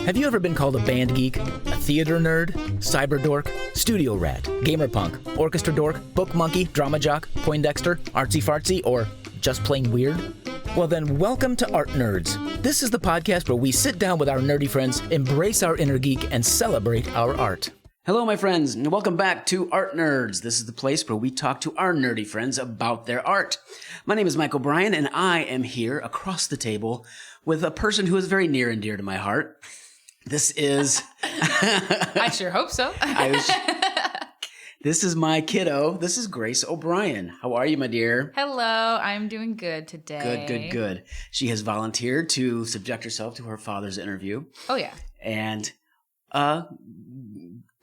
Have you ever been called a band geek, a theater nerd, cyber dork, studio rat, gamer punk, orchestra dork, book monkey, drama jock, Poindexter, artsy fartsy, or just plain weird? Well then, welcome to Art Nerds. This is the podcast where we sit down with our nerdy friends, embrace our inner geek, and celebrate our art. Hello, my friends, and welcome back to Art Nerds. This is the place where we talk to our nerdy friends about their art. My name is Mike O'Brien, and I am here across the table with a person who is very near and dear to my heart. This is... I sure hope so. This is my kiddo. This is Grace O'Brien. How are you, my dear? Hello, I'm doing good today. Good. She has volunteered to subject herself to her father's interview. Oh, yeah. And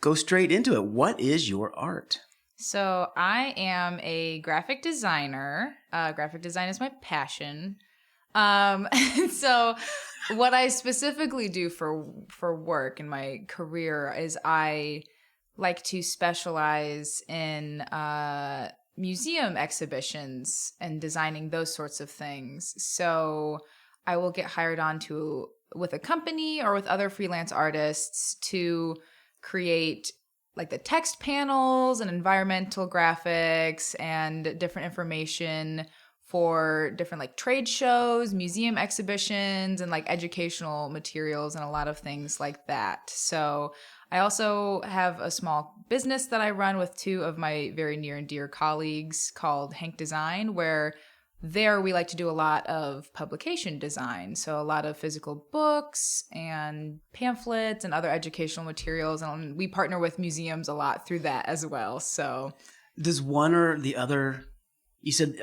go straight into it. What is your art? So I am a graphic designer. Graphic design is my passion. So what I specifically do for work in my career is I like to specialize in museum exhibitions and designing those sorts of things. So I will get hired on with a company or with other freelance artists to create like the text panels and environmental graphics and different information for different like trade shows, museum exhibitions, and like educational materials and a lot of things like that. So I also have a small business that I run with two of my very near and dear colleagues called Hank Design, where there we like to do a lot of publication design. So a lot of physical books and pamphlets and other educational materials. And we partner with museums a lot through that as well. So does one or the other... You said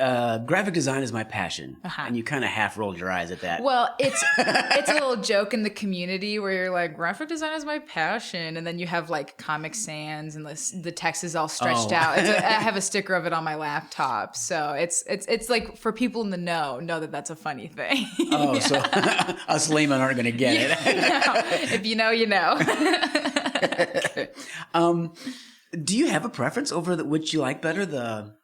graphic design is my passion, and you kind of half rolled your eyes at that. Well, it's a little joke in the community where you're like, graphic design is my passion, and then you have like Comic Sans, and the text is all stretched out. I have a sticker of it on my laptop, so it's like for people in the know that that's a funny thing. Oh, so us laymen aren't going to get it. No. If you know, you know. Do you have a preference over which you like better, the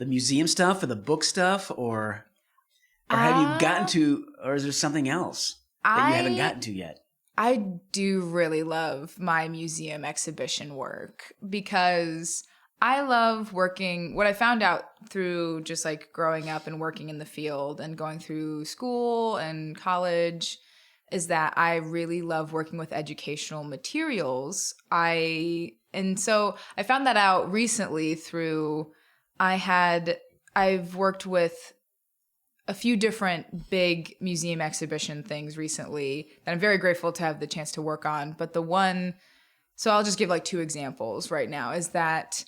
museum stuff or the book stuff, or have you gotten to, or is there something else that you haven't gotten to yet? I do really love my museum exhibition work because I love working. What I found out through just like growing up and working in the field and going through school and college is that I really love working with educational materials. And so I found that out recently through I've worked with a few different big museum exhibition things recently that I'm very grateful to have the chance to work on. But so I'll just give like two examples right now, is that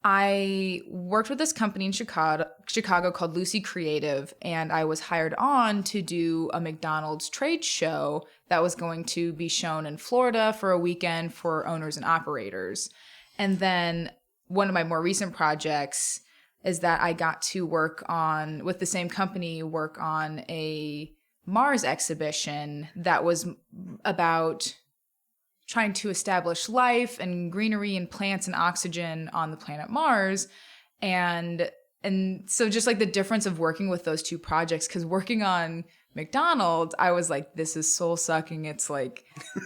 I worked with this company in Chicago called Lucy Creative, and I was hired on to do a McDonald's trade show that was going to be shown in Florida for a weekend for owners and operators. And then one of my more recent projects is that I got to with the same company, work on a Mars exhibition that was about trying to establish life and greenery and plants and oxygen on the planet Mars. And so just like the difference of working with those two projects, because working on McDonald's, I was like, this is soul sucking. It's like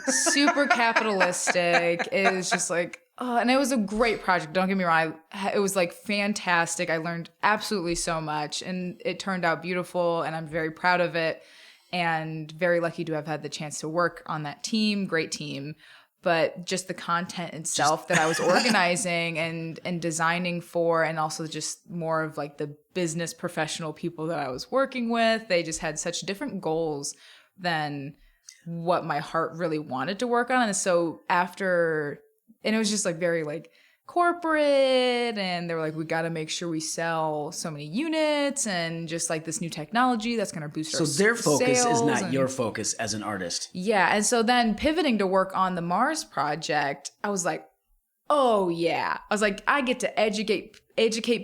super capitalistic. It is just like, and it was a great project. Don't get me wrong. It was like fantastic. I learned absolutely so much, and it turned out beautiful, and I'm very proud of it and very lucky to have had the chance to work on that team. Great team. But just the content itself that I was organizing and designing for, and also just more of like the business professional people that I was working with, they just had such different goals than what my heart really wanted to work on. And so and it was just like very like corporate, and they were like, we got to make sure we sell so many units and just like this new technology that's going to boost our sales. So their focus is not your focus as an artist. Yeah. And so then pivoting to work on the Mars project, I was like, oh yeah. I was like, I get to educate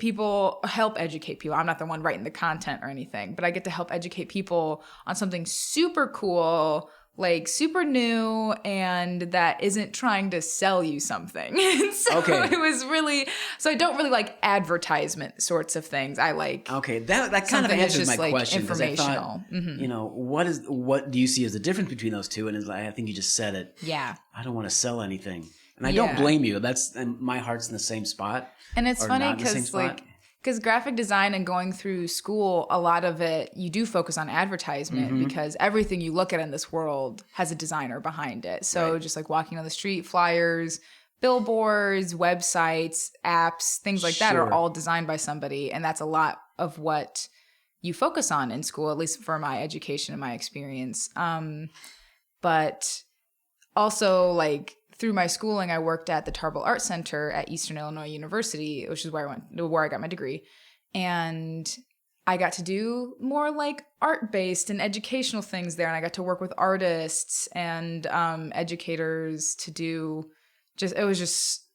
people, help educate people. I'm not the one writing the content or anything, but I get to help educate people on something super cool like super new and that isn't trying to sell you something. So Okay. it was really, so I don't really like advertisement sorts of things. I like, Okay, that kind of something that's answers just, my like, question, because I thought, informational. what do you see as the difference between those two? And I think you just said it. yeah. I don't want to sell anything, and I don't Yeah. blame you. And my heart's in the same spot. And it's or funny not in the same because spot. because graphic design and going through school, a lot of it, you do focus on advertisement Mm-hmm. because everything you look at in this world has a designer behind it. So Right. just like walking on the street, flyers, billboards, websites, apps, things like that are Sure. all designed by somebody. And that's a lot of what you focus on in school, at least for my education and my experience. But also, like, through my schooling, I worked at the Tarbell Art Center at Eastern Illinois University, which is where I got my degree. And I got to do more like art-based and educational things there. And I got to work with artists and educators to do it was just,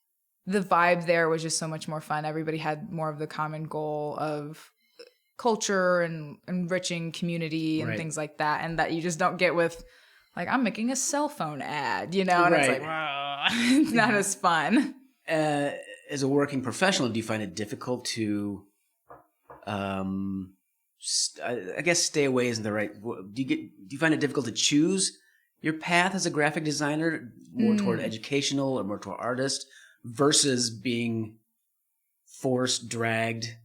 the vibe there was just so much more fun. Everybody had more of the common goal of culture and enriching community and Right. things like that. And that you just don't get with, like, I'm making a cell phone ad, and it's like, whoa, it's not as fun. As a working professional, do you find it difficult to, I guess stay away isn't the right. Do you find it difficult to choose your path as a graphic designer, more toward educational or more toward artist, versus being dragged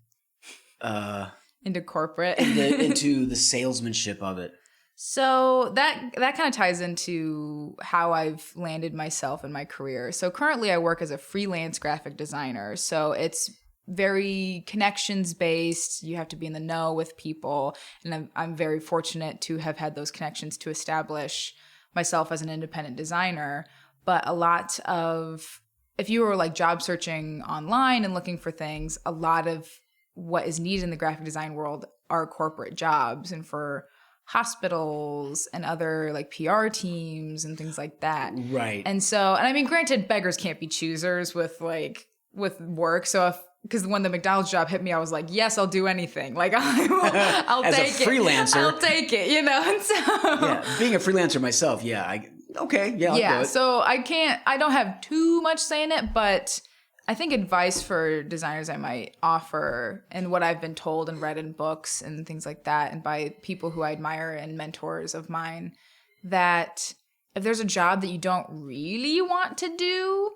Into corporate. into the salesmanship of it? So that kind of ties into how I've landed myself in my career. So currently I work as a freelance graphic designer. So it's very connections based. You have to be in the know with people. And I'm very fortunate to have had those connections to establish myself as an independent designer. But a lot of, if you were like job searching online and looking for things, a lot of what is needed in the graphic design world are corporate jobs, and for hospitals and other like PR teams and things like that. Right. And so, and I mean, granted, beggars can't be choosers with work. So because when the McDonald's job hit me, I was like, yes, I'll do anything. Like I'll As a take it. freelancer. I'll take it, And so Yeah, being a freelancer myself, I'll do it. So I don't have too much say in it, but I think advice for designers I might offer, and what I've been told and read in books and things like that, and by people who I admire and mentors of mine, that if there's a job that you don't really want to do,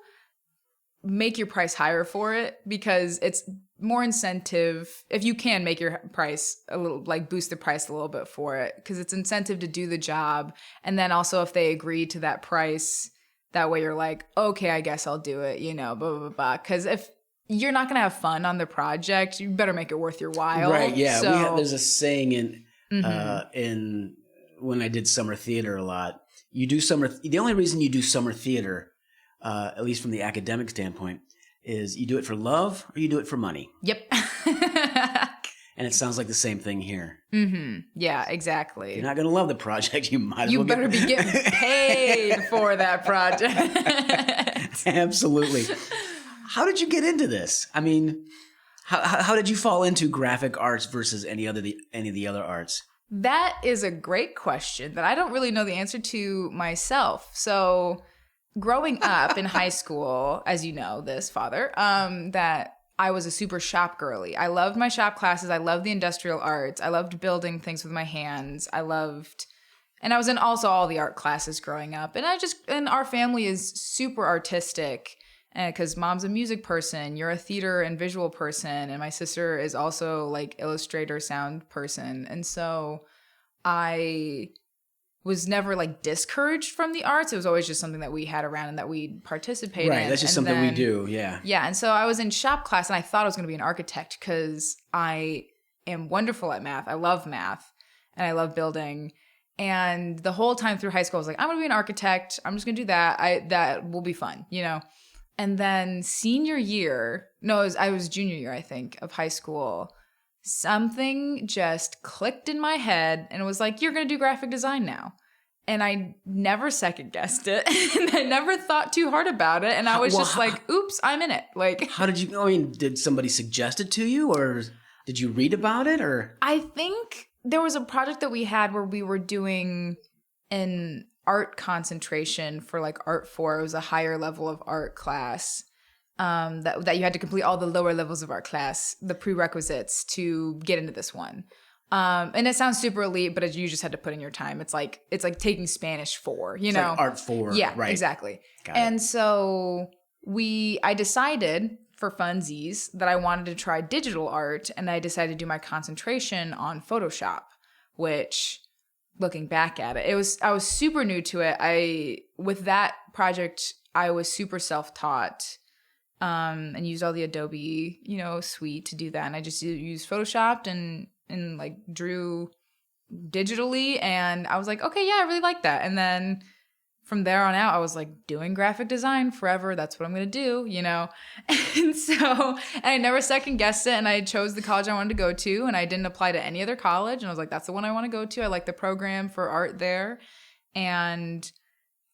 make your price higher for it, because it's more incentive if you can make your price a little, like boost the price a little bit for it, because it's incentive to do the job. And then also if they agree to that price, that way you're like, okay, I guess I'll do it, blah, blah, blah. Because if you're not going to have fun on the project, you better make it worth your while. Right, yeah. So, There's a saying in when I did summer theater a lot, the only reason you do summer theater, at least from the academic standpoint, is you do it for love or you do it for money. Yep. And it sounds like the same thing here. Yeah, exactly. If you're not going to love the project, you might as well better be getting paid for that project. Absolutely. How did you get into this? I mean, how did you fall into graphic arts versus any of the other arts? That is a great question that I don't really know the answer to myself. So growing up in high school, as you know this, Father, that I was a super shop girly. I loved my shop classes. I loved the industrial arts. I loved building things with my hands. And I was in also all the art classes growing up. And our family is super artistic, because mom's a music person, you're a theater and visual person, and my sister is also like illustrator, sound person. And so I was never like discouraged from the arts. It was always just something that we had around and that we participate in. Right, that's just something we do, yeah. Yeah, and so I was in shop class and I thought I was going to be an architect because I am wonderful at math. I love math and I love building. And the whole time through high school, I was like, I'm going to be an architect. I'm just going to do that. That will be fun, And then I was junior year, I think, of high school. Something just clicked in my head and it was like, you're going to do graphic design now. And I never second guessed it. And I never thought too hard about it. And I was like, oops, I'm in it. Like, how did you, did somebody suggest it to you, or did you read about it, or? I think there was a project that we had where we were doing an art concentration for like Art 4. It was a higher level of art class that you had to complete all the lower levels of art class, the prerequisites to get into this one. And it sounds super elite, but you just had to put in your time. It's like taking Spanish 4, you know? Like Art 4. Yeah, right. Exactly. Got and it. so I decided for funsies that I wanted to try digital art, and I decided to do my concentration on Photoshop, which, looking back at it, I was super new to it. With that project, I was super self-taught, and used all the Adobe, suite to do that. And I just used Photoshopped and like drew digitally, and I was like, okay, yeah, I really like that. And then from there on out, I was like doing graphic design forever. That's what I'm going to do, And I never second guessed it. And I chose the college I wanted to go to, and I didn't apply to any other college. And I was like, that's the one I want to go to. I like the program for art there. And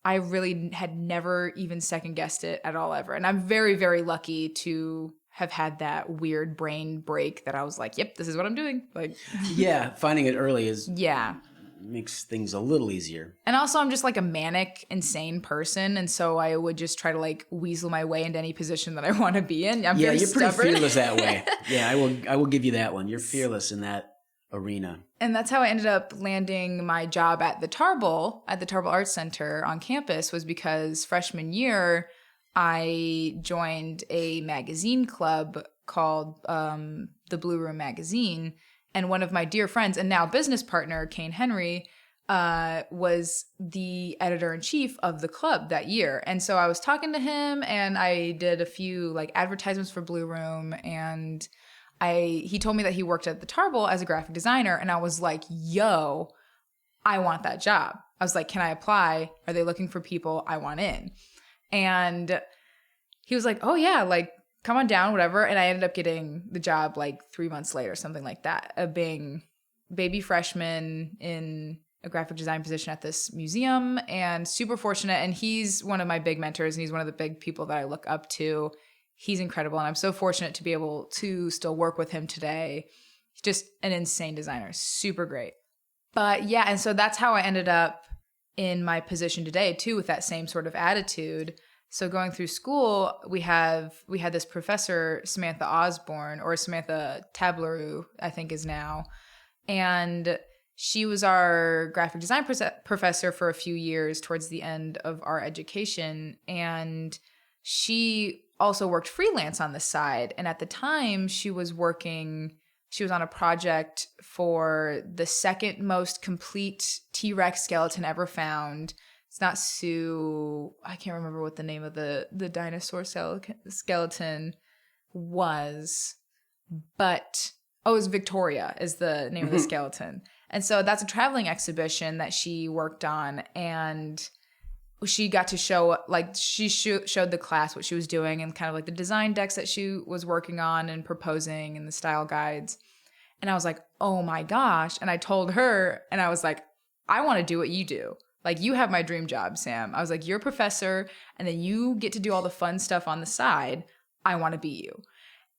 I really had never even second guessed it at all ever. And I'm very, very lucky to have had that weird brain break that I was like, yep, this is what I'm doing. Like, yeah, finding it early yeah. makes things a little easier. And also I'm just like a manic, insane person. And so I would just try to like weasel my way into any position that I want to be in. I'm very you're stubborn. pretty fearless that way. Yeah, I will give you that one. You're fearless in that arena. And that's how I ended up landing my job at the Tarble Arts Center on campus, was because freshman year, I joined a magazine club called the Blue Room Magazine. And one of my dear friends and now business partner, Kane Henry, was the editor-in-chief of the club that year. And so I was talking to him, and I did a few like advertisements for Blue Room, and he told me that he worked at the Tarble as a graphic designer, and I was like, yo, I want that job. I was like, can I apply? Are they looking for people? I want in. And he was like, oh yeah, like come on down, whatever. And I ended up getting the job like 3 months later, something like that, of being baby freshman in a graphic design position at this museum, and super fortunate. And he's one of my big mentors, and he's one of the big people that I look up to. He's incredible. And I'm so fortunate to be able to still work with him today. He's just an insane designer, super great. But yeah, and so that's how I ended up in my position today too, with that same sort of attitude. So going through school, we had this professor, Samantha Osborne, or Samantha Tableru, I think is now. And she was our graphic design professor for a few years towards the end of our education. And she also worked freelance on the side. And at the time, she was on a project for the second most complete T-Rex skeleton ever found. It's not Sue. I can't remember what the name of the dinosaur skeleton was, but it was Victoria is the name of the skeleton. And so that's a traveling exhibition that she worked on, and she got to show, like, she showed the class what she was doing, and kind of like the design decks that she was working on and proposing, and the style guides. And I was like, oh my gosh. And I told her, and I was like, I want to do what you do. Like, you have my dream job, Sam. I was like, you're a professor, and then you get to do all the fun stuff on the side. I want to be you.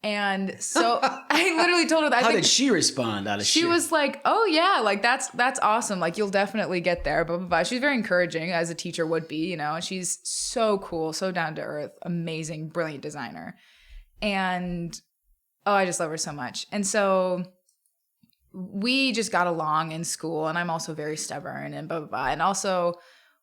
And so I literally told her that. How did she respond out of She was like, oh yeah, like that's awesome. Like, you'll definitely get there, blah, blah, blah. She's very encouraging, as a teacher would be, and she's so cool, so down to earth, amazing, brilliant designer. And I just love her so much. And so we just got along in school, and I'm also very stubborn and blah, blah, blah. And also,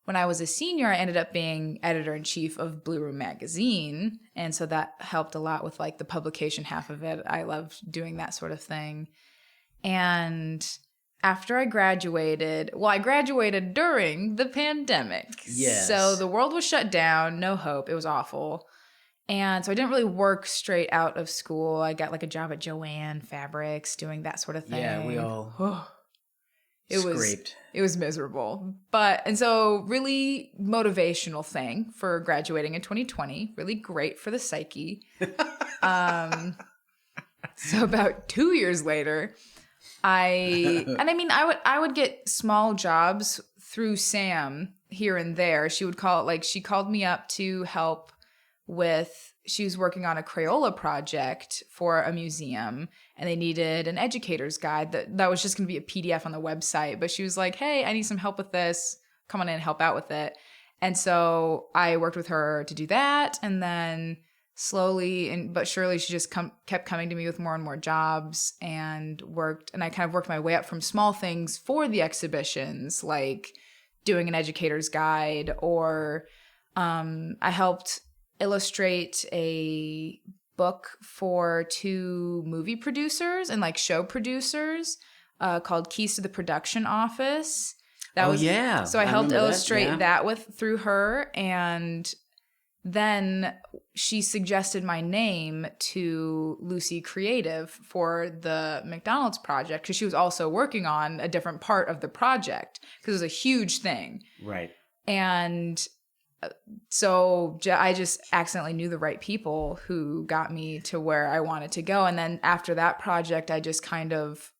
when I was a senior, I ended up being editor-in-chief of Blue Room Magazine. And so that helped a lot with like the publication half of it. I loved doing that sort of thing. And after I graduated during the pandemic. Yes. So the world was shut down, no hope. It was awful. And so I didn't really work straight out of school. I got like a job at Joanne Fabrics, doing that sort of thing. Yeah, we all scraped. It was miserable. And so really motivational thing for graduating in 2020, really great for the psyche. So about 2 years later, I would get small jobs through Sam here and there. She called me up to help she was working on a Crayola project for a museum, and they needed an educator's guide that was just going to be a PDF on the website. But she was like, hey, I need some help with this. come on in and help out with it. And so I worked with her to do that. And then slowly but surely, she just kept coming to me with more and more jobs and I kind of worked my way up from small things for the exhibitions, like doing an educator's guide, or I helped illustrate a book for 2 movie producers and like show producers called Keys to the Production Office. So I helped illustrate that through her, and then she suggested my name to Lucy Creative for the McDonald's project, because she was also working on a different part of the project, because it was a huge thing. Right. And so I just accidentally knew the right people who got me to where I wanted to go. And then after that project, I just kind of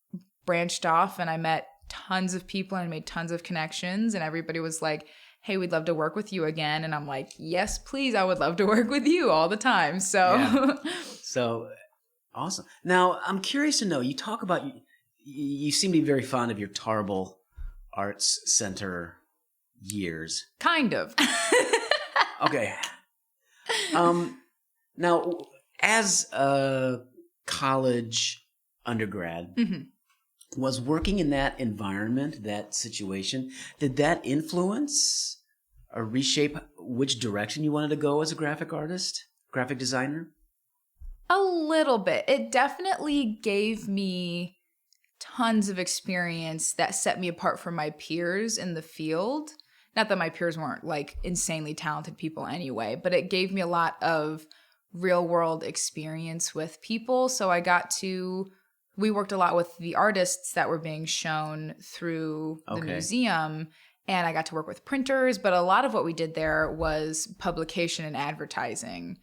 branched off, and I met tons of people and I made tons of connections, and everybody was like, hey, we'd love to work with you again. And I'm like, yes, please. I would love to work with you all the time. So, So awesome. Now I'm curious to know, you talk about, you seem to be very fond of your Tarbell Arts Center years. Kind of. Okay. Now, as a college undergrad, was working in that environment, that situation, did that influence or reshape which direction you wanted to go as a graphic artist, graphic designer? A little bit. It definitely gave me tons of experience that set me apart from my peers in the field. Not that my peers weren't like insanely talented people anyway, but it gave me a lot of real world experience with people. So we worked a lot with the artists that were being shown through the museum, and I got to work with printers, but a lot of what we did there was publication and advertising.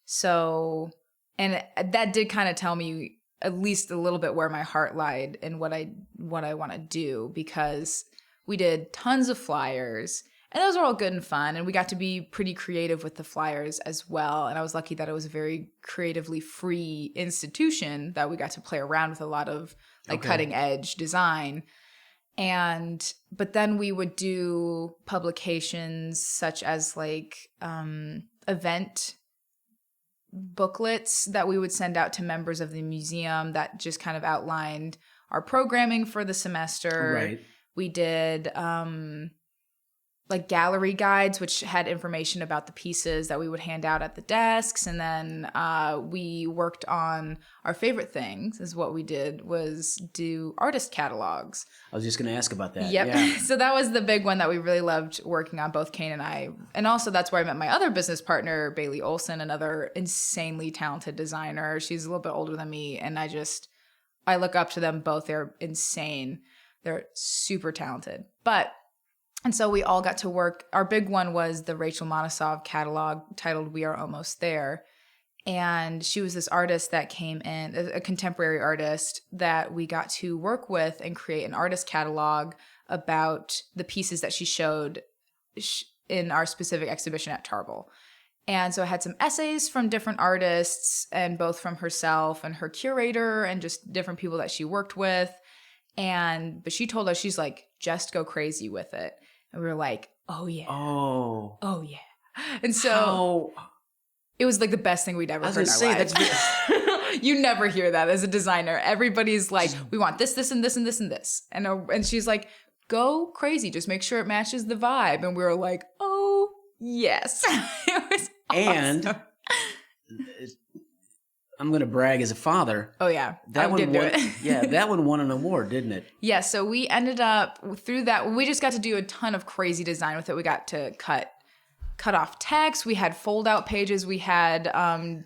So, and that did kind of tell me at least a little bit where my heart lied and what I want to do, because we did tons of flyers, and those were all good and fun, and we got to be pretty creative with the flyers as well. And I was lucky that it was a very creatively free institution that we got to play around with a lot of like cutting edge design. But then we would do publications such as like event booklets that we would send out to members of the museum that just kind of outlined our programming for the semester. Right. We did like gallery guides, which had information about the pieces that we would hand out at the desks. And then we worked on our favorite things, is what we did was do artist catalogs. I was just going to ask about that. Yep. Yeah. So that was the big one that we really loved working on, both Kane and I. And also that's where I met my other business partner, Bailey Olson, another insanely talented designer. She's a little bit older than me, and I look up to them both. They're insane. They're super talented. And so we all got to work. Our big one was the Rachel Monosov catalog titled We Are Almost There. And she was this artist that came in, a contemporary artist that we got to work with and create an artist catalog about the pieces that she showed in our specific exhibition at Tarbell. And so I had some essays from different artists, and both from herself and her curator and just different people that she worked with. But she told us, she's like, just go crazy with it. And we were like, oh yeah. Oh yeah. And so it was like the best thing we'd ever heard in our lives. You never hear that as a designer. Everybody's like, we want this, this, and this, and this, and this. And she's like, go crazy. Just make sure it matches the vibe. And we were like, oh yes. It was awesome. And I'm going to brag as a father. Oh, yeah. That one won an award, didn't it? Yeah, so we ended up, through that, we just got to do a ton of crazy design with it. We got to cut off text. We had fold-out pages. We had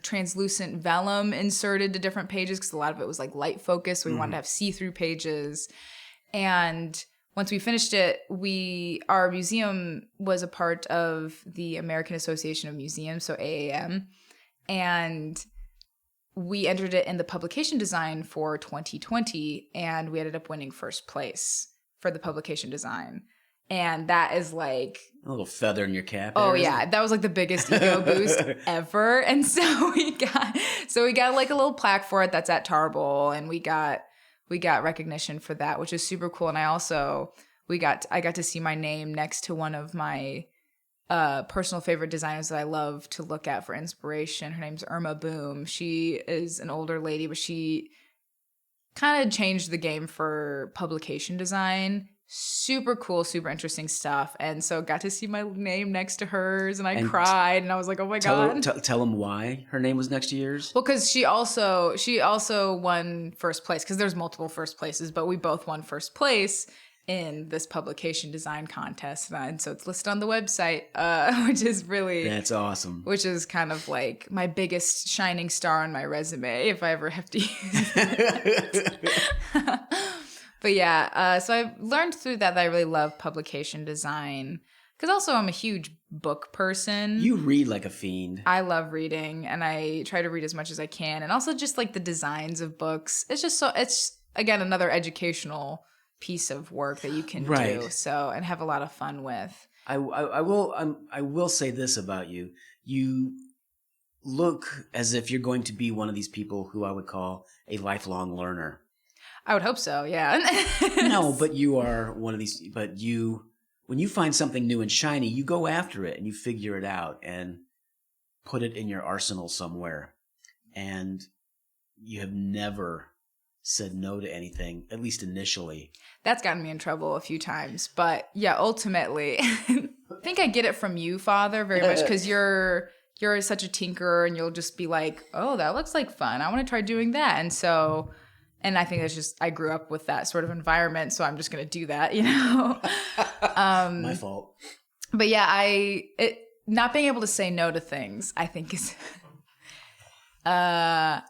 translucent vellum inserted to different pages, because a lot of it was like light focus. So we wanted to have see-through pages. And once we finished it, our museum was a part of the American Association of Museums, so AAM. And we entered it in the publication design for 2020, and we ended up winning first place for the publication design. And that is like a little feather in your cap. Oh yeah, that was like the biggest ego boost ever. And so we got like a little plaque for it that's at Tarbell, and we got recognition for that, which is super cool. And I also I got to see my name next to one of my personal favorite designers that I love to look at for inspiration. Her name's Irma Boom. She is an older lady, but she kind of changed the game for publication design. Super cool, super interesting stuff. And so got to see my name next to hers, and I cried, and I was like, oh my God. Tell them why her name was next to yours. Well, because she also won first place, because there's multiple first places, but we both won first place in this publication design contest. And so it's listed on the website, which is really... That's awesome. Which is kind of like my biggest shining star on my resume, if I ever have to use it. But yeah, so I've learned through that I really love publication design, because also I'm a huge book person. You read like a fiend. I love reading, and I try to read as much as I can. And also just like the designs of books. It's again, another educational piece of work that you can do. So, and have a lot of fun with. I will say this about you. You look as if you're going to be one of these people who I would call a lifelong learner. I would hope so, yeah. No, but you are one of these, when you find something new and shiny, you go after it and you figure it out and put it in your arsenal somewhere. And you have never said no to anything, at least initially. That's gotten me in trouble a few times. But yeah, ultimately, I think I get it from you, Father, very much, because you're such a tinkerer, and you'll just be like, oh, that looks like fun. I want to try doing that. And so... And I think that's just, I grew up with that sort of environment, so I'm just going to do that, you know? My fault. But yeah, not being able to say no to things, I think is, I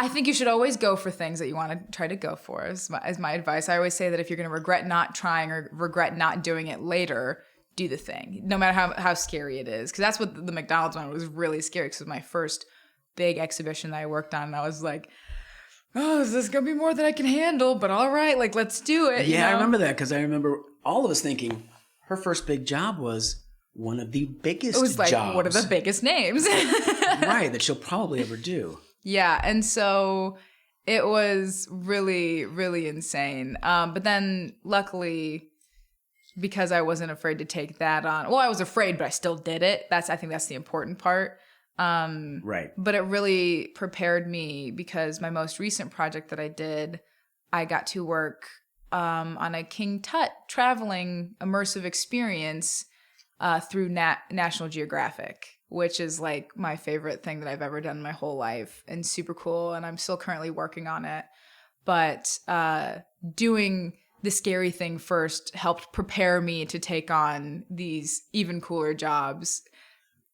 think you should always go for things that you want to try to go for, is my advice. I always say that if you're going to regret not trying or regret not doing it later, do the thing, no matter how scary it is. Because that's what the McDonald's one was really scary, because it was my first big exhibition that I worked on, and I was like, oh, is this going to be more than I can handle? But all right, like, let's do it. Yeah, you know? I remember that, because I remember all of us thinking her first big job was one of the biggest jobs. It was like one of the biggest names. Right, that she'll probably ever do. Yeah, and so it was really, really insane. But then, luckily, because I wasn't afraid to take that on. Well, I was afraid, but I still did it. I think that's the important part. Right. But it really prepared me, because my most recent project that I did, I got to work on a King Tut traveling immersive experience through National Geographic, which is like my favorite thing that I've ever done in my whole life, and super cool. And I'm still currently working on it. But doing the scary thing first helped prepare me to take on these even cooler jobs.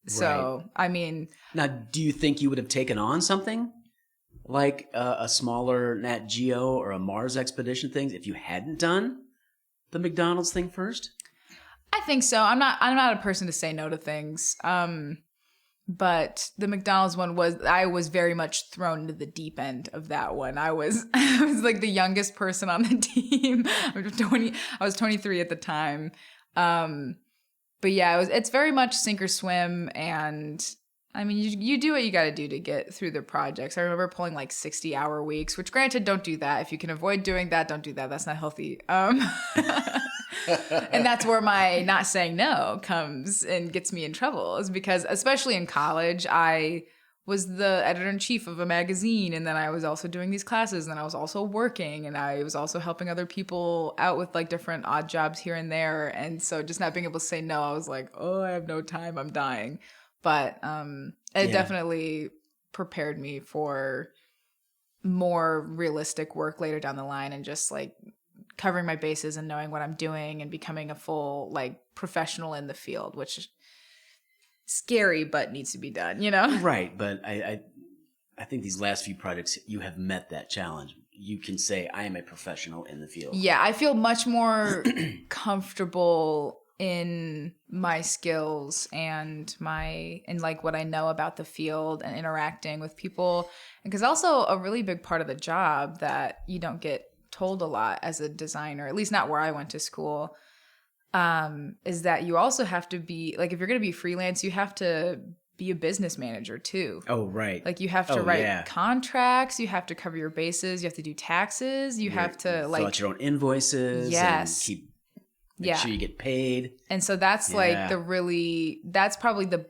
So, right. I mean... Now, do you think you would have taken on something like a smaller Nat Geo or a Mars expedition thing if you hadn't done the McDonald's thing first? I think so. I'm not a person to say no to things. But the McDonald's one I was very much thrown into the deep end of that one. I was like the youngest person on the team. I was 23 at the time. But yeah, it's very much sink or swim, and I mean, you do what you got to do to get through the projects. I remember pulling like 60-hour weeks, which granted, don't do that. If you can avoid doing that, don't do that. That's not healthy. And that's where my not saying no comes and gets me in trouble, is because especially in college, I was the editor-in-chief of a magazine, and then I was also doing these classes, and I was also working, and I was also helping other people out with like different odd jobs here and there. And so just not being able to say no, I was like, oh, I have no time, I'm dying. But it definitely prepared me for more realistic work later down the line, and just like covering my bases and knowing what I'm doing and becoming a full like professional in the field, which scary but needs to be done, you know? Right, but I think these last few projects, you have met that challenge. You can say, I am a professional in the field. Yeah, I feel much more comfortable in my skills and like what I know about the field and interacting with people. Because also a really big part of the job that you don't get told a lot as a designer, at least not where I went to school, is that you also have to be, like, if you're going to be freelance, you have to be a business manager too. Oh, right. Like you have to write contracts, you have to cover your bases, you have to do taxes, you have to like... fill out your own invoices. Yes. And keep Make sure you get paid. And so that's that's probably the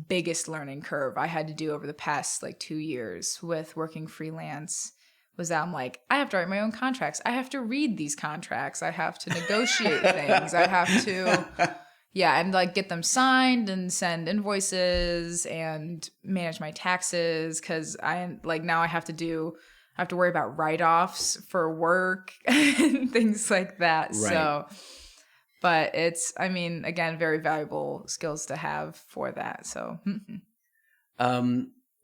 biggest learning curve I had to do over the past like 2 years with working freelance, was that I'm like, I have to write my own contracts. I have to read these contracts. I have to negotiate things. I have to, and like get them signed and send invoices and manage my taxes. Cause now I have to worry about write-offs for work and things like that. Right. So, but it's, again, very valuable skills to have for that. So,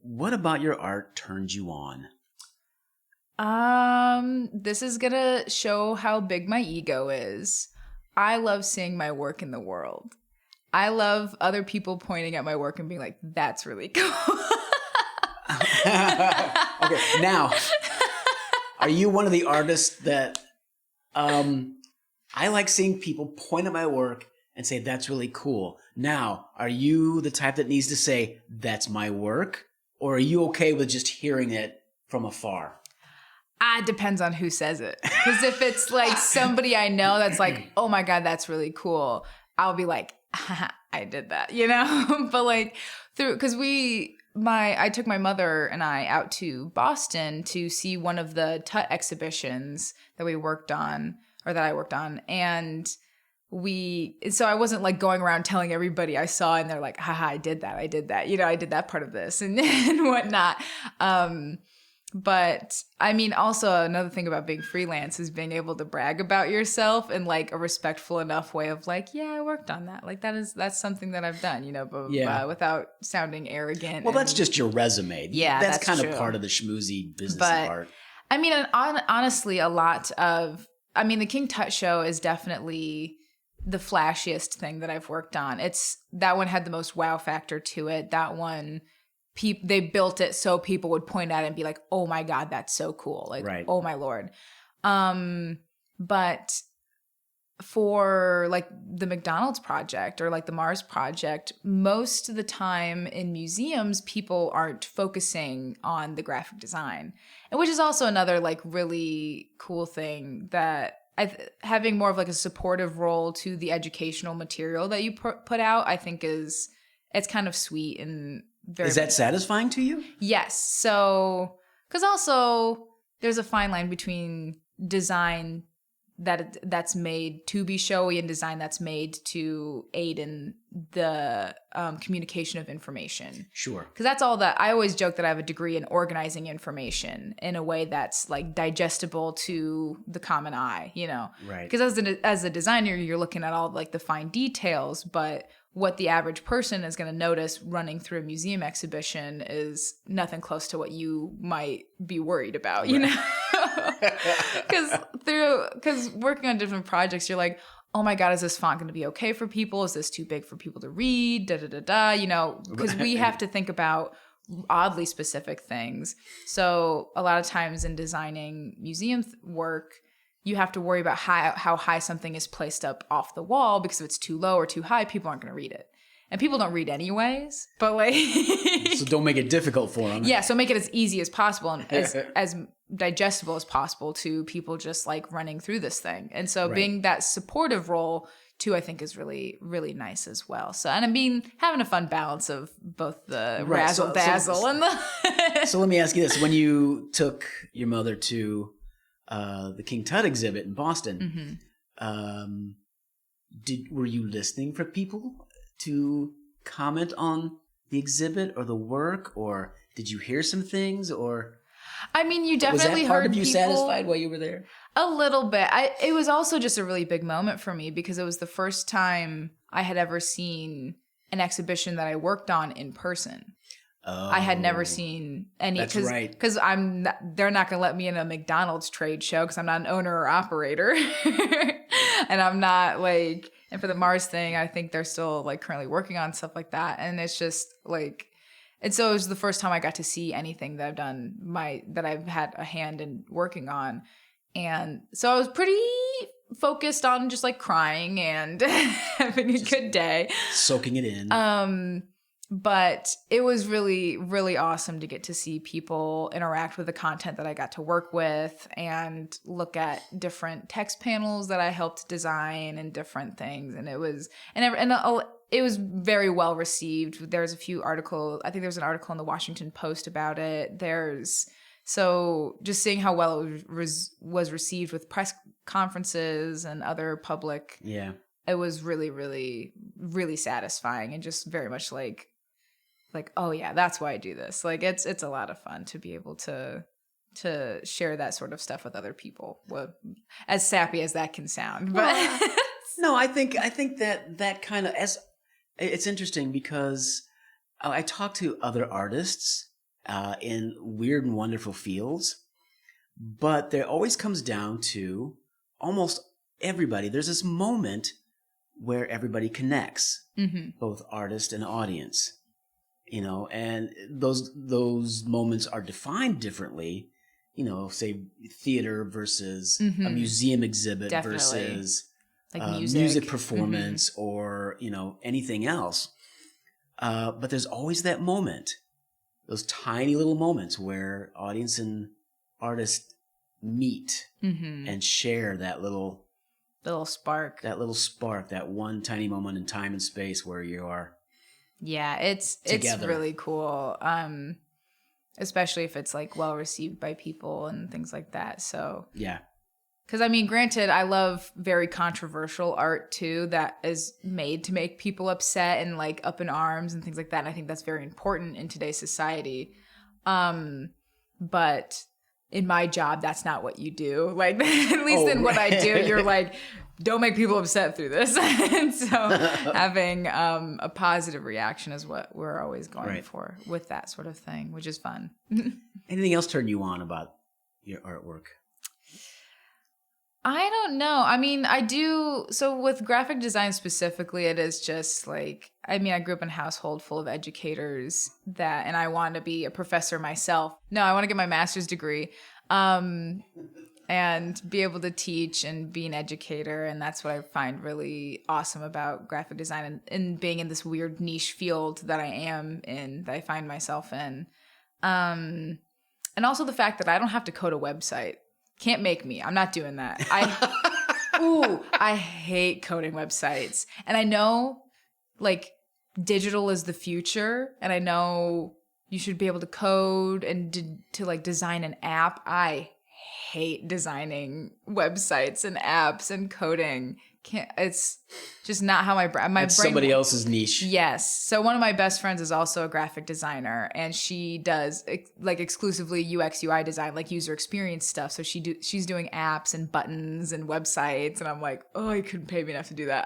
what about your art turned you on? This is gonna show how big my ego is. I love seeing my work in the world. I love other people pointing at my work and being like, that's really cool. Okay, now, are you one of the artists that I like seeing people point at my work and say, that's really cool. Now, are you the type that needs to say, that's my work? Or are you okay with just hearing it from afar? It depends on who says it. Because if it's like somebody I know that's like, oh my God, that's really cool, I'll be like, I did that, But like because I took my mother and I out to Boston to see one of the Tut exhibitions that I worked on. And so I wasn't like going around telling everybody I saw and they're like, haha, I did that. I did that part of this and whatnot. But also another thing about being freelance is being able to brag about yourself in like a respectful enough way of like, yeah, I worked on that. Like that's something that I've done, but without sounding arrogant. Well, that's just your resume. Yeah, that's kind true. Of part of the schmoozy business of art. Honestly, a lot of, the King Tut show is definitely the flashiest thing that I've worked on. That one had the most wow factor to it. That one, they built it so people would point at it and be like, oh my God, that's so cool. Like, right. Oh my Lord. But for like the McDonald's project or like the Mars project, most of the time in museums, people aren't focusing on the graphic design. And which is also another like really cool thing that having more of like a supportive role to the educational material that you put out, I think it's kind of sweet and very. Is that satisfying to you? Yes. So, because also there's a fine line between design that's made to be showy and design that's made to aid in the communication of information. Sure. Because that's all that I always joke that I have a degree in organizing information in a way that's like digestible to the common eye, Right. Because as a designer, you're looking at all like the fine details, but what the average person is going to notice running through a museum exhibition is nothing close to what you might be worried about, Because working on different projects, you're like, oh my God, is this font going to be okay for people? Is this too big for people to read? Because we have to think about oddly specific things. So a lot of times in designing museum work, you have to worry about how high something is placed up off the wall, because if it's too low or too high, people aren't going to read it. And people don't read anyways, but like... So don't make it difficult for them. Yeah, so make it as easy as possible and as digestible as possible to people just like running through this thing. And so being that supportive role too, I think is really, really nice as well. So, and having a fun balance of both the razzle dazzle and the... So let me ask you this. When you took your mother to the King Tut exhibit in Boston, were you listening for people to comment on the exhibit or the work, or did you hear some things, or you definitely was that part heard of you people, satisfied while you were there? A little bit. It was also just a really big moment for me because it was the first time I had ever seen an exhibition that I worked on in person. Oh, I had never seen any. That's right. Because they're not going to let me in a McDonald's trade show because I'm not an owner or operator. And I'm not like, and for the Mars thing, I think they're still like currently working on stuff like that. And it's just like, and so it was the first time I got to see anything that I've done, that I've had a hand in working on. And so I was pretty focused on just like crying and having a good day. Soaking it in. But it was really, really awesome to get to see people interact with the content that I got to work with and look at different text panels that I helped design and different things. And it was, it was very well received. There's a few articles. I think there's an article in the Washington Post about it. So just seeing how well it was received with press conferences and other public. Yeah. It was really, really, really satisfying and just very much like, oh yeah, that's why I do this. Like it's a lot of fun to be able to share that sort of stuff with other people. Well, as sappy as that can sound, but no, I think that kind of, as it's interesting because I talk to other artists in weird and wonderful fields, but there always comes down to almost everybody. There's this moment where everybody connects, both artist and audience. And those moments are defined differently, say theater versus a museum exhibit versus like music performance or, anything else. But there's always that moment, those tiny little moments where audience and artist meet and share that little spark, that one tiny moment in time and space where you are. Yeah, it's really cool. Especially if it's like well received by people and things like that. So yeah, because I mean, granted, I love very controversial art too that is made to make people upset and like up in arms and things like that. And I think that's very important in today's society. But in my job, that's not what you do. Like at least in what I do, you're like, don't make people upset through this. And so having a positive reaction is what we're always going for with that sort of thing, which is fun. Anything else turn you on about your artwork? I don't know. I mean, I do. So with graphic design specifically, it is just like, I mean, I grew up in a household full of educators and I want to be a professor myself. No, I want to get my master's degree. And be able to teach and be an educator. And that's what I find really awesome about graphic design and being in this weird niche field that I am in, that I find myself in. And also the fact that I don't have to code a website. Can't make me. I'm not doing that. I hate coding websites. And I know like digital is the future. And I know you should be able to code and to like design an app. I hate designing websites and apps and coding. It's just not how my brain. Somebody else's niche. Yes. So one of my best friends is also a graphic designer, and she does like exclusively UX UI design, like user experience stuff. So she's doing apps and buttons and websites, and I'm like, oh, you couldn't pay me enough to do that.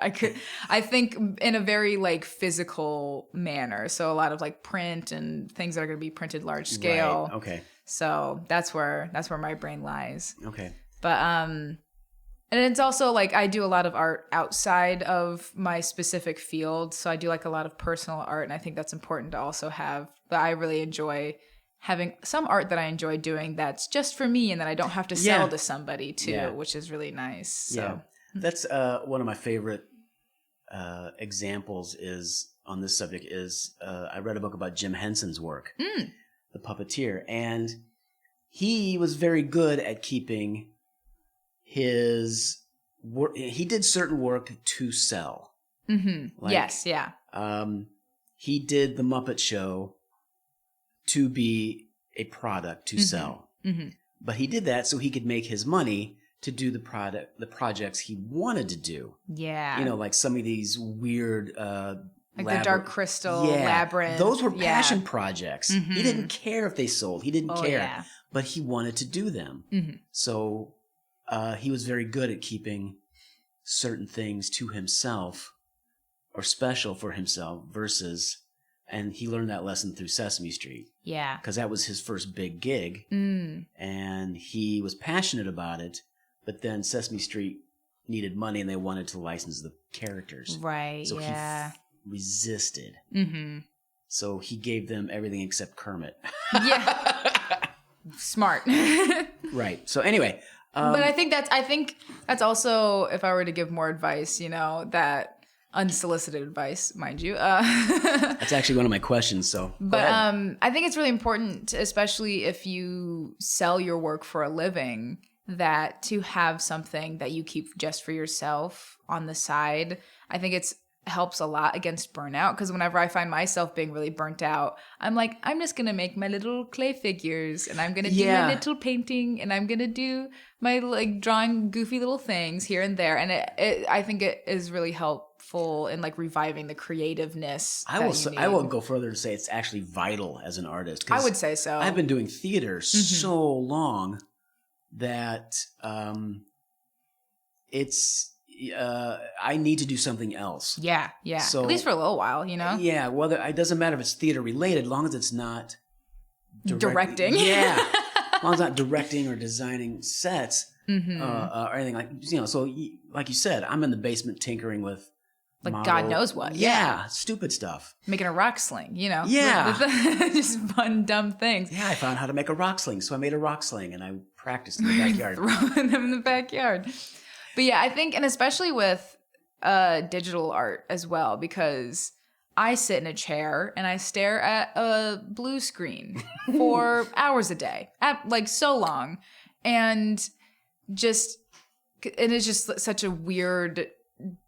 I think in a very like physical manner. So a lot of like print and things that are going to be printed large scale. Right. Okay. So that's where my brain lies. Okay. But and it's also like I do a lot of art outside of my specific field. So I do like a lot of personal art, and I think that's important to also have. But I really enjoy having some art that I enjoy doing that's just for me and that I don't have to sell to somebody too, which is really nice. So. Yeah. That's one of my favorite examples is on this subject is I read a book about Jim Henson's work, the puppeteer, and he was very good at keeping his work. He did certain work to sell. Like, yes, yeah. He did the Muppet Show to be a product to sell, but he did that so he could make his money to do the projects he wanted to do. Yeah, like some of these weird. Like the Dark Crystal, Labyrinth. Those were passion projects. He didn't care if they sold. He didn't care. Yeah. But he wanted to do them. So he was very good at keeping certain things to himself or special for himself and he learned that lesson through Sesame Street. Yeah. Because that was his first big gig. And he was passionate about it. But then Sesame Street needed money and they wanted to license the characters. Right, so he resisted. So he gave them everything except Kermit. Yeah. Smart. Right. So anyway. But I think that's also, if I were to give more advice, that unsolicited advice, mind you. That's actually one of my questions. So, but I think it's really important, especially if you sell your work for a living, that to have something that you keep just for yourself on the side. I think it's helps a lot against burnout, because whenever I find myself being really burnt out, I'm like, I'm just gonna make my little clay figures, and I'm gonna do my little painting, and I'm gonna do my like drawing goofy little things here and there, and I think it is really helpful in like reviving the creativeness. I will go further to say it's actually vital as an artist. I would say so. I've been doing theater so long that it's I need to do something else. Yeah. So, at least for a little while, you know? Yeah, well, it doesn't matter if it's theater related, as long as it's not directing. Yeah, as long as it's not directing or designing sets or anything like, So, like you said, I'm in the basement tinkering with model. God knows what. Yeah, stupid stuff. Making a rock sling, Yeah. Just fun, dumb things. Yeah, I found how to make a rock sling, so I made a rock sling and I practiced in the backyard. Throwing them in the backyard. But yeah, I think, and especially with digital art as well, because I sit in a chair and I stare at a blue screen for hours a day, like so long. And it's just such a weird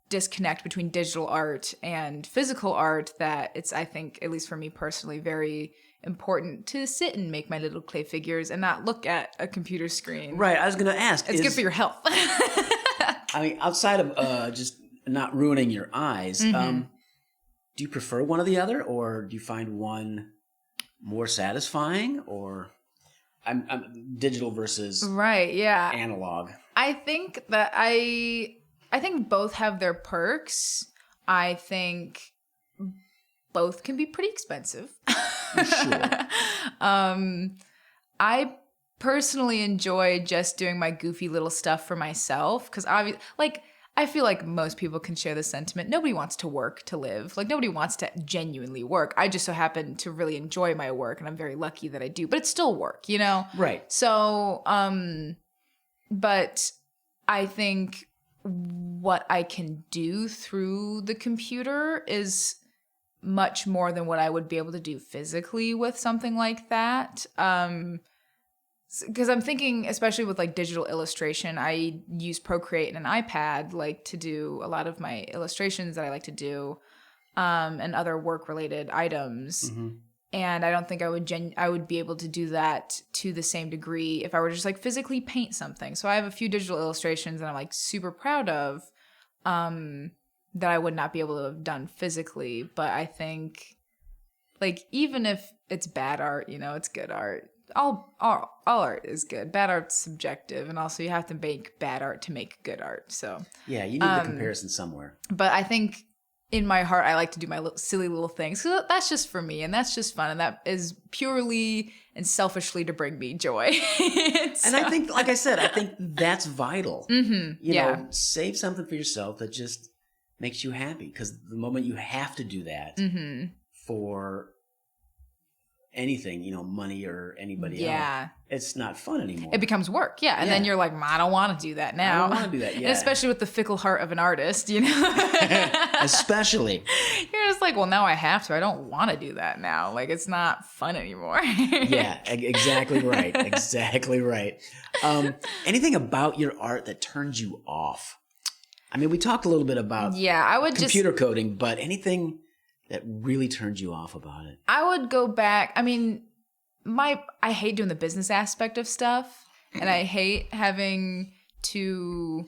disconnect between digital art and physical art that it's, I think, at least for me personally, very important to sit and make my little clay figures and not look at a computer screen. Right. I was going to ask. It's good for your health. I mean, outside of just not ruining your eyes, do you prefer one or the other, or do you find one more satisfying, or I'm digital versus analog? I think that I think both have their perks. I think both can be pretty expensive. Sure. I personally enjoy just doing my goofy little stuff for myself, because I feel like most people can share the sentiment. Nobody wants to work to live. Like, nobody wants to genuinely work. I just so happen to really enjoy my work, and I'm very lucky that I do. But it's still work, Right. So, but I think what I can do through the computer is much more than what I would be able to do physically with something like that. Because I'm thinking, especially with like digital illustration, I use Procreate and an iPad like to do a lot of my illustrations that I like to do, and other work related items. And I don't think I would be able to do that to the same degree if I were to just like physically paint something. So I have a few digital illustrations that I'm like super proud of, that I would not be able to have done physically. But I think, like, even if it's bad art, it's good art. All art is good. Bad art's subjective, and also you have to make bad art to make good art. So yeah, you need the comparison somewhere. But I think in my heart, I like to do my silly little things. So that's just for me, and that's just fun, and that is purely and selfishly to bring me joy. And I think, like I said, I think that's vital. You know, save something for yourself that just makes you happy, because the moment you have to do that for anything, money or anybody else, it's not fun anymore. It becomes work, and then you're like, I don't want to do that now. I don't want to do that, And especially with the fickle heart of an artist, Especially. You're just like, well, now I have to. I don't want to do that now. Like, it's not fun anymore. Yeah, exactly right. Exactly right. Anything about your art that turns you off? I mean, we talked a little bit about computer coding, but anything that really turns you off about it? I would go back. I mean, I hate doing the business aspect of stuff, and I hate having to.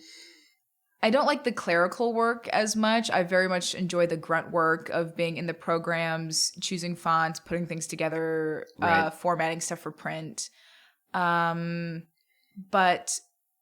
I don't like the clerical work as much. I very much enjoy the grunt work of being in the programs, choosing fonts, putting things together, formatting stuff for print. But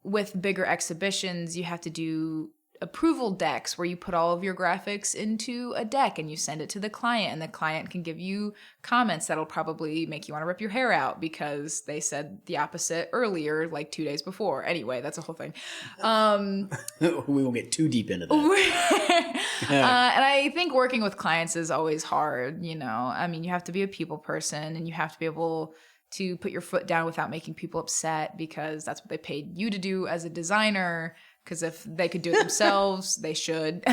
with bigger exhibitions, you have to do approval decks where you put all of your graphics into a deck and you send it to the client, and the client can give you comments that'll probably make you want to rip your hair out because they said the opposite earlier, like 2 days before. Anyway, that's a whole thing. We won't get too deep into that. And I think working with clients is always hard, I mean, you have to be a people person, and you have to be able to put your foot down without making people upset, because that's what they paid you to do as a designer. Because if they could do it themselves, they should.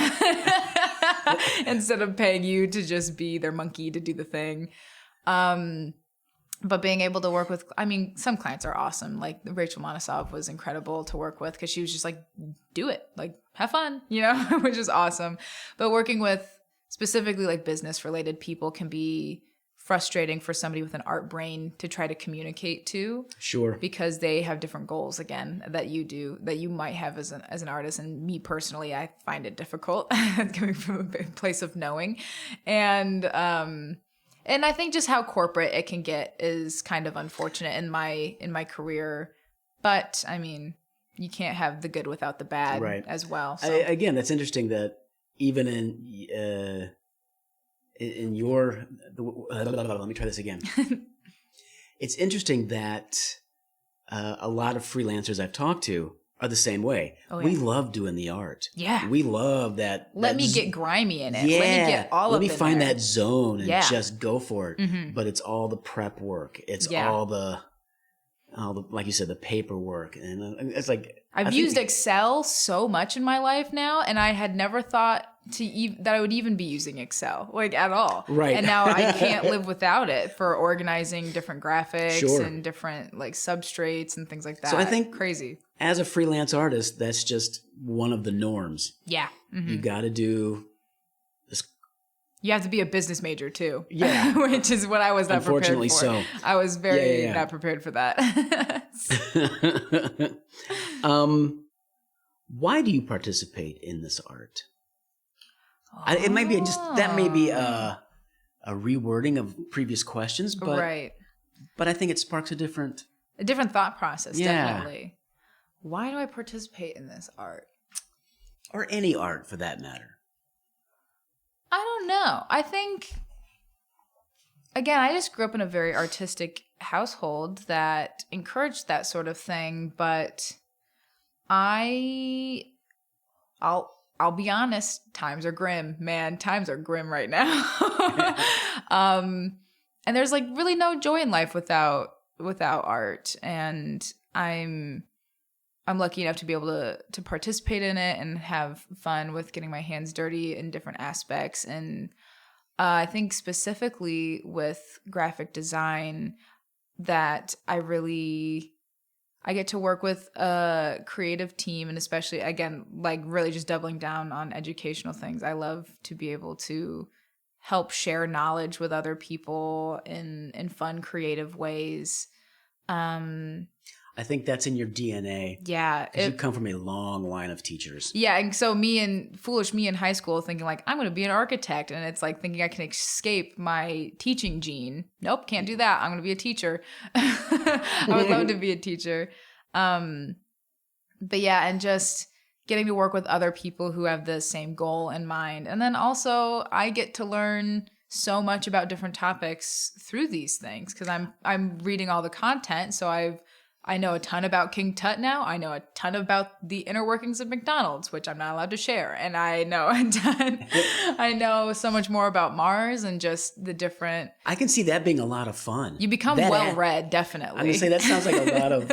instead of paying you to just be their monkey to do the thing. But being able to work with, I mean, some clients are awesome. Like Rachel Monosov was incredible to work with because she was just like, do it, like have fun, you know, which is awesome. But working with specifically like business related people can be frustrating for somebody with an art brain to try to communicate to. Sure. Because they have different goals, again, that you do, that you might have as an artist. And me personally, I find it difficult coming from a place of knowing. And I think just how corporate it can get is kind of unfortunate in my career. But I mean, you can't have the good without the bad as well. So. Again, that's interesting that even in your let me try this again. It's interesting that a lot of freelancers I've talked to are the same way. Oh, yeah. We love doing the art. Yeah. We love that. Let me get grimy in it. Yeah. Let me get all of it. Let me find there. that zone and just go for it. Mm-hmm. But it's all the prep work. It's all the, like you said, the paperwork. And it's like, I've used Excel so much in my life now, and I had never thought that I would even be using Excel, like at all. Right. And now I can't live without it for organizing different graphics and different like substrates and things like that. So I think crazy. As a freelance artist, that's just one of the norms. Yeah. Mm-hmm. You got to do this. You have to be a business major too. Yeah. Which is what I was not prepared for. Unfortunately so. I was very not prepared for that. Why do you participate in this art? It might be that may be a rewording of previous questions, but but I think it sparks a different thought process. Definitely. Why do I participate in this art? Or any art for that matter. I don't know. I think, again, I just grew up in a very artistic household that encouraged that sort of thing, but I'll be honest, times are grim. Man, times are grim right now. And there's like really no joy in life without art. And I'm lucky enough to be able to participate in it and have fun with getting my hands dirty in different aspects. And I think specifically with graphic design that I get to work with a creative team, and especially, again, like really just doubling down on educational things. I love to be able to help share knowledge with other people in fun, creative ways. I think that's in your DNA. Yeah. Because you come from a long line of teachers. Yeah. And so foolish me in high school thinking like, I'm going to be an architect. And it's like thinking I can escape my teaching gene. Nope, can't do that. I'm going to be a teacher. I would love to be a teacher. But yeah, and just getting to work with other people who have the same goal in mind. And then also I get to learn so much about different topics through these things because I'm reading all the content. So I know a ton about King Tut now. I know a ton about the inner workings of McDonald's, which I'm not allowed to share. And I know a ton. I know so much more about Mars and just the different. I can see that being a lot of fun. You become well-read, definitely. I'm going to say that sounds like a lot of.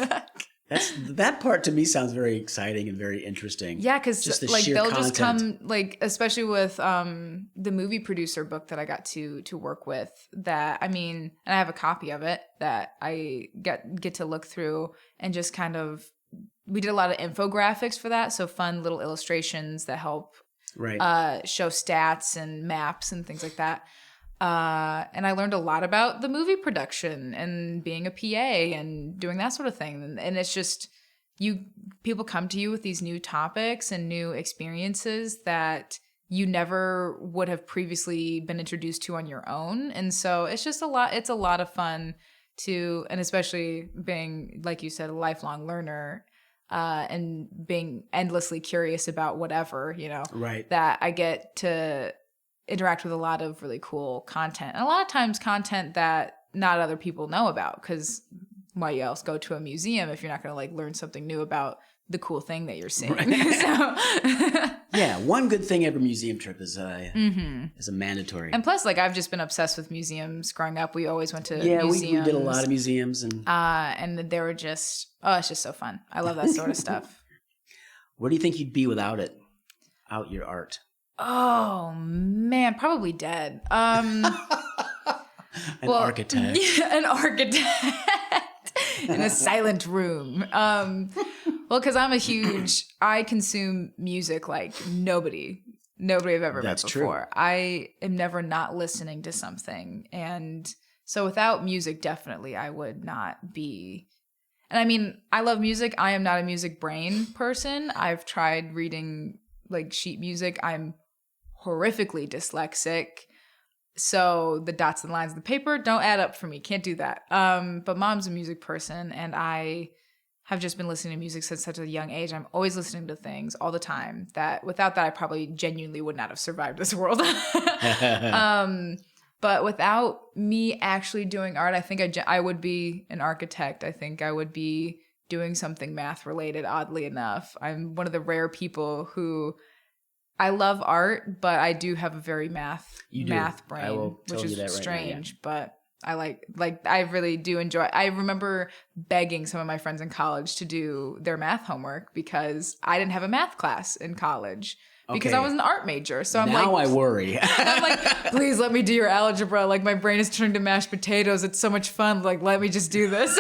That part to me sounds very exciting and very interesting. Yeah, because like they'll content. Just come like, especially with the movie producer book that I got to work with. That I mean, and I have a copy of it that I get to look through and just kind of. We did a lot of infographics for that, so fun little illustrations that help show stats and maps and things like that. And I learned a lot about the movie production and being a PA and doing that sort of thing. And it's just people come to you with these new topics and new experiences that you never would have previously been introduced to on your own. And so it's just it's a lot of fun and especially being, like you said, a lifelong learner, and being endlessly curious about whatever, that I get to interact with a lot of really cool content, and a lot of times content that not other people know about, because why else go to a museum if you're not going to like learn something new about the cool thing that you're seeing? Yeah, one good thing every museum trip is a mandatory. And plus, like, I've just been obsessed with museums growing up. We always went to museums. We did a lot of museums, and they were just it's just so fun. I love that sort of stuff. Where do you think you'd be without your art? Oh man, probably dead. An architect. Yeah, an architect in a silent room. Well, because I consume music like nobody I've ever met before. True. I am never not listening to something. And so without music, definitely I would not be. And I mean, I love music. I am not a music brain person. I've tried reading like sheet music. I'm horrifically dyslexic. So the dots and lines of the paper don't add up for me. Can't do that. But mom's a music person, and I have just been listening to music since such a young age. I'm always listening to things all the time that without that, I probably genuinely would not have survived this world. But without me actually doing art, I think I would be an architect. I think I would be doing something math related, oddly enough. I'm one of the rare people who I love art, but I do have a very math brain, which is strange, right now, yeah. But I really do enjoy. I remember begging some of my friends in college to do their math homework because I didn't have a math class in college because I was an art major. So I'm now I worry. I'm like, please let me do your algebra. Like my brain is turning to mashed potatoes. It's so much fun. Like let me just do this.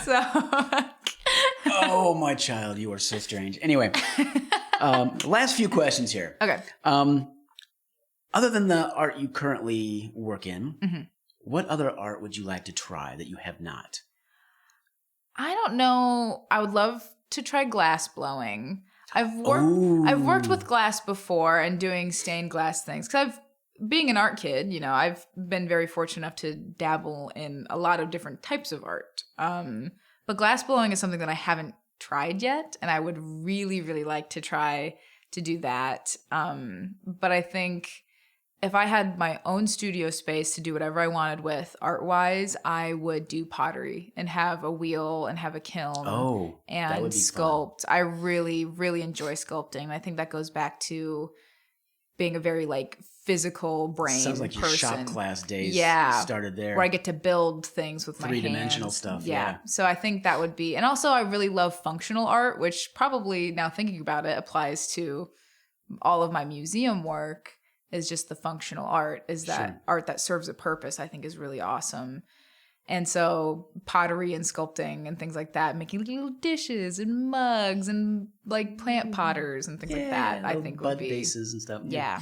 So. Oh my child, you are so strange. Anyway, last few questions here. Okay. Other than the art you currently work in, what other art would you like to try that you have not? I don't know. I would love to try glass blowing. I've worked with glass before and doing stained glass things because being an art kid, I've been very fortunate enough to dabble in a lot of different types of art. But glass blowing is something that I haven't tried yet, and I would really, really like to try to do that. But I think if I had my own studio space to do whatever I wanted with art-wise, I would do pottery and have a wheel and have a kiln and sculpt. Fun. I really, really enjoy sculpting. I think that goes back to being a very physical brain Sounds like person. Your shop class days started there. Where I get to build things with my hands. Three-dimensional stuff, yeah. So I think that would be... And also I really love functional art, which probably, now thinking about it, applies to all of my museum work, is just the functional art, is that art that serves a purpose, I think is really awesome. And so pottery and sculpting and things like that, making little dishes and mugs and plant potters and things like that, I think would be... bud vases and stuff. Yeah.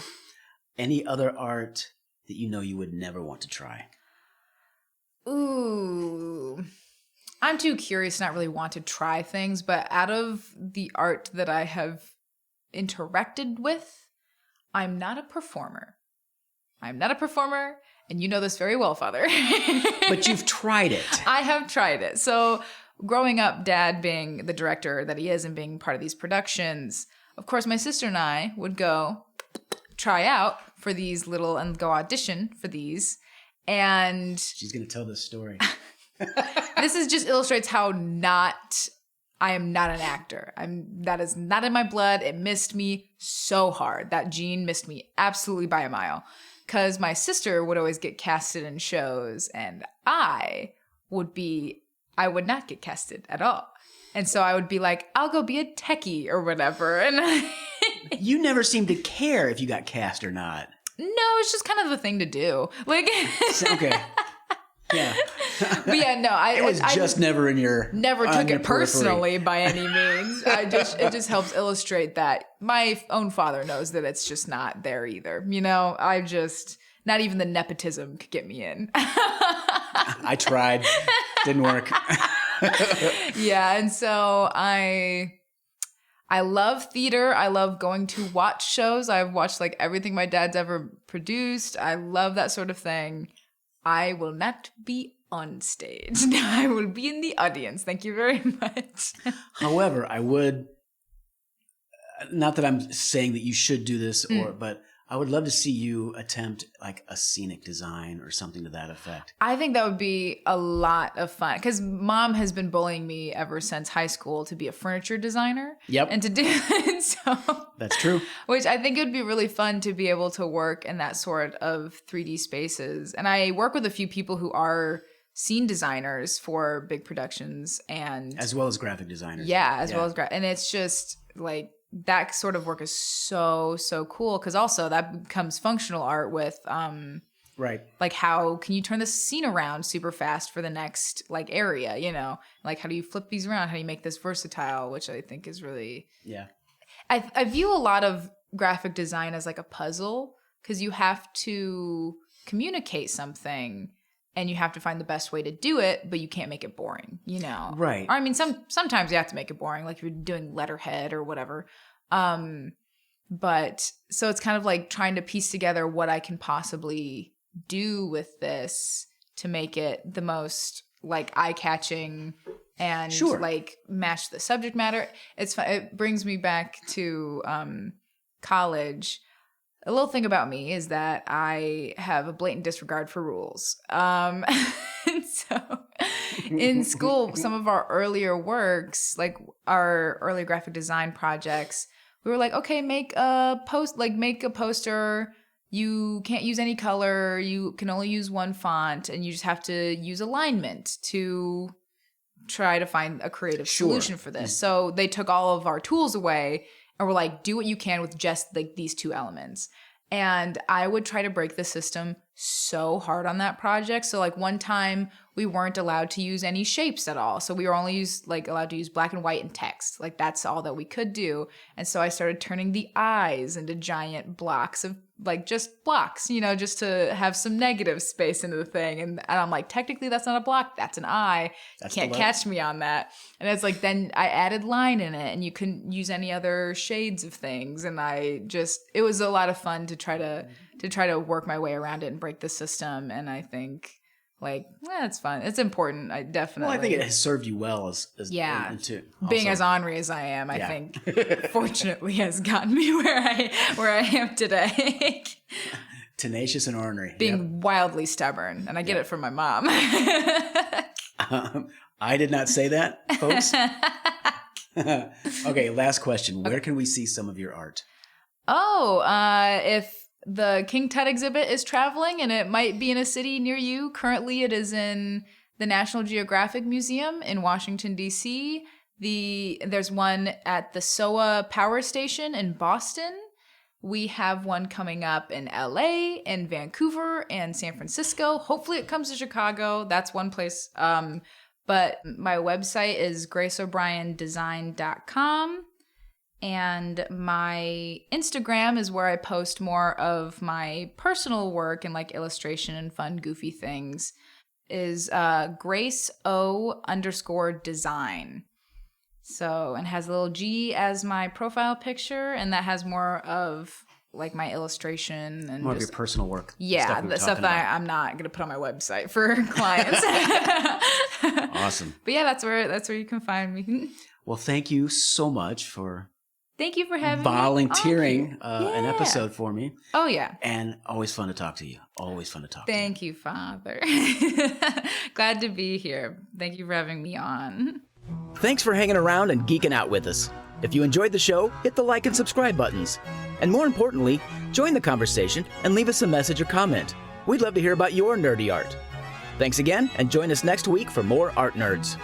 Any other art that you would never want to try? Ooh. I'm too curious to not really want to try things, but out of the art that I have interacted with, I'm not a performer. And you know this very well, Father. But you've tried it. I have tried it. So growing up, Dad being the director that he is and being part of these productions, of course, my sister and I would go try out for these and go audition for these. And she's going to tell this story. This just illustrates how I am not an actor. That is not in my blood. It missed me so hard. That gene missed me absolutely by a mile. Because my sister would always get casted in shows, and I would not get casted at all. And so I would be like, I'll go be a techie or whatever. And you never seemed to care if you got cast or not. No, it's just kind of the thing to do. Okay. Yeah. But yeah, no, it was just never in your never took it personally periphery. By any means. It just helps illustrate that my own father knows that it's just not there either. Not even the nepotism could get me in. I tried, didn't work. Yeah, and so I love theater. I love going to watch shows. I've watched everything my dad's ever produced. I love that sort of thing. I will not be on stage. I will be in the audience. Thank you very much. However, I would, not that I'm saying that you should do this, but I would love to see you attempt a scenic design or something to that effect. I think that would be a lot of fun because Mom has been bullying me ever since high school to be a furniture designer. Yep. And to do it. So that's true. Which I think it would be really fun to be able to work in that sort of 3D spaces. And I work with a few people who are scene designers for big productions and as well as graphic designers. Yeah, well as and it's just that sort of work is so cool, because also that becomes functional art with Right. like how can you turn the scene around super fast for the next like area, you know? Like how do you flip these around? How do you make this versatile? Which I think is really I view a lot of graphic design as like a puzzle, because you have to communicate something and you have to find the best way to do it, but you can't make it boring, you know? Right. Or I mean, sometimes you have to make it boring, like if you're doing letterhead or whatever. But so it's kind of like trying to piece together what I can possibly do with this to make it the most like eye-catching and like match the subject matter. It brings me back to college. A little thing about me is that I have a blatant disregard for rules. And so in school, some of our earlier works, like our early graphic design projects, we were like, okay, make a poster. You can't use any color. You can only use one font, and you just have to use alignment to try to find a creative solution for this. So they took all of our tools away and were like, do what you can with just like these two elements. And I would try to break the system so hard on that project. So like one time we weren't allowed to use any shapes at all. So we were only allowed to use black and white and text. Like that's all that we could do. And so I started turning the eyes into giant blocks of like just blocks, you know, just to have some negative space into the thing. And I'm like, technically that's not a block, that's an eye. You can't catch me on that. And it's like, then I added line in it and you couldn't use any other shades of things. And it was a lot of fun to try to work my way around it and break the system. And I think like, it's fun. It's important. I definitely. Well, I think it has served you well as being as ornery as I am, I think fortunately has gotten me where I am today. Tenacious and ornery. Being wildly stubborn, and I get it from my mom. I did not say that, folks. Okay, last question. Where can we see some of your art? If the King Tut exhibit is traveling, and it might be in a city near you. Currently, it is in the National Geographic Museum in Washington, D.C. There's one at the SOA Power Station in Boston. We have one coming up in L.A., in Vancouver, and San Francisco. Hopefully, it comes to Chicago. That's one place. But my website is graceobryandesign.com. And my Instagram is where I post more of my personal work and like illustration and fun, goofy things, is GraceO_design. So, and has a little G as my profile picture, and that has more of like my illustration and more of your personal work. Yeah, the stuff that I'm not going to put on my website for clients. Awesome. But yeah, that's where you can find me. Well, thank you so much for volunteering an episode for me. Oh, yeah. And always fun to talk to you. Thank you, Father. Glad to be here. Thank you for having me on. Thanks for hanging around and geeking out with us. If you enjoyed the show, hit the like and subscribe buttons. And more importantly, join the conversation and leave us a message or comment. We'd love to hear about your nerdy art. Thanks again, and join us next week for more Art Nerds.